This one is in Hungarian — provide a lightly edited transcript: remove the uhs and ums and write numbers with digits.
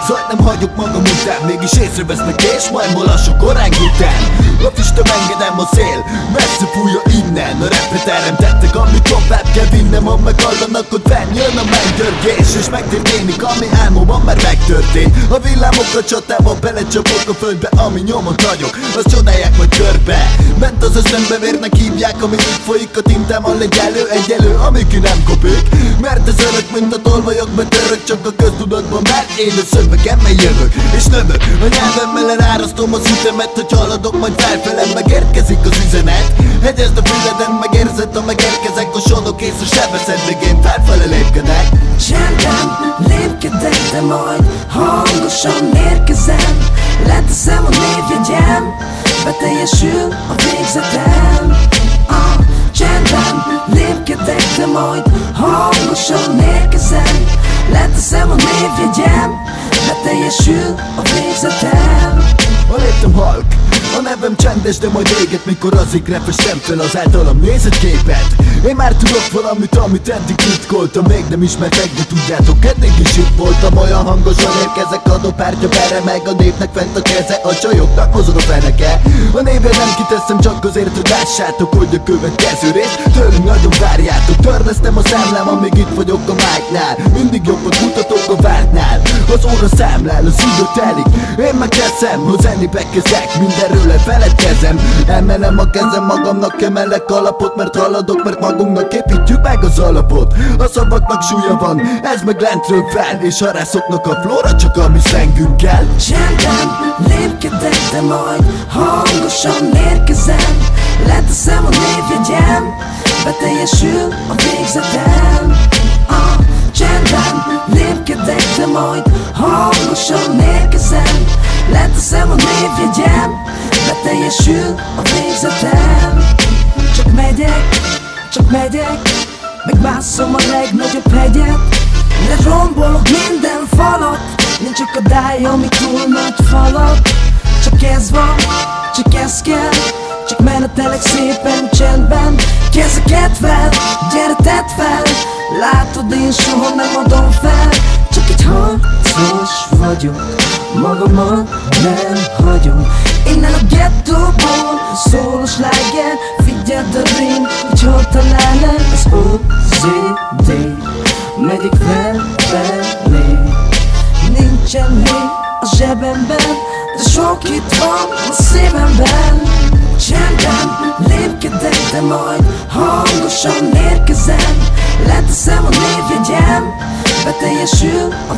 zajt nem hagyok magam után, mégis észrevesznek és majd molasok oránk után. A füstöm engedem a szél, messze fújja innen. A repre teremtettek, amit tovább kell vinnem. Ha meghallanak, ott fenn jön a megdörgés, és megtörténik, ami álmomban már megtörtént. A villámok a csatában belecsapok a földbe, ami nyomon vagyok, azt csodálják majd körbe. Ment az eszembe, vérnek hívják, ami itt folyik a tintámmal egyelő, amíg ki nem kopik. Mert ez örök, mint a tolvajok, betörök csak a köztudatban, mert én a szövegemmel jövök és növök. A nyelvemmel elárasztom az ütemet, hogy haladok, majd felfelem megérkezik az üzenet. Hegyezd a füleden, megérzed, ha megérkezek, a sodok ész a sebeszed, meg én felfele lépkedek. Csendben lépkedek, de majd hangosan érkezem. Leteszem a névjegyem, beteljesül a végzetem. Csendben lépkedek, de majd hangosan érkezem. Leteszem a névjegyem, beteljesül a végzetem. A létem halk, a nevem csendes, de majd éget, mikor az égre festem fel az általam nézett képet. Én már tudok valamit, amit eddig titkoltam, még nem ismertek, de tudjátok, eddig is itt voltam. Olyan hangosan érkezek, a dobártya beremeg, a népnek fent a keze, a csajoknak mozog a feneke. A névre nem kiteszem csak azért, hogy lássátok, hogy a következő részt tőlünk nagyon várjátok. Törlesztem a számlám, amíg itt vagyok a májknál, mindig jobbat mutatok a vártnál. Az óra számlál, az idő telik, én megteszem, ha zenébe kezdek, mindenről lefeledkezem. Emelem a kezem, magamnak emelek alapot, mert haladok, mert magunknak építjük meg az alapot. A szavaknak súlya van, ez meg lentről fel, és ha rászoknak a flóra, csak a mi szlengünkkel. Csendben lépkedek, de majd hangosan érkezem. Leteszem a névjegyem, beteljesül a végzetem. Csendben lépkedek, de majd hangosan érkezem. Leteszem a névjegyem, beteljesül a végzetem. Csak megyek, megmászom a legnagyobb hegyet. Lerombolok minden falat, nincs akadály, ami túl nagy falat. Csak ez van, csak ez kell, csak menetelek szépen csendben. Kezeket fel, gyere tedd fel, látod, én soha nem adom fel. Csak egy harcos vagyok, magamat nem hagyom. Innen a gettóból szól a sláger, figyeld a rém, hogy hol találnál az OZD. Megyek felfelé, nincsen még a zsebemben, de sok itt van a szívemben. Csendben lépkedek, de majd hangosan érkezem. Leteszem a névjegyem, beteljesül a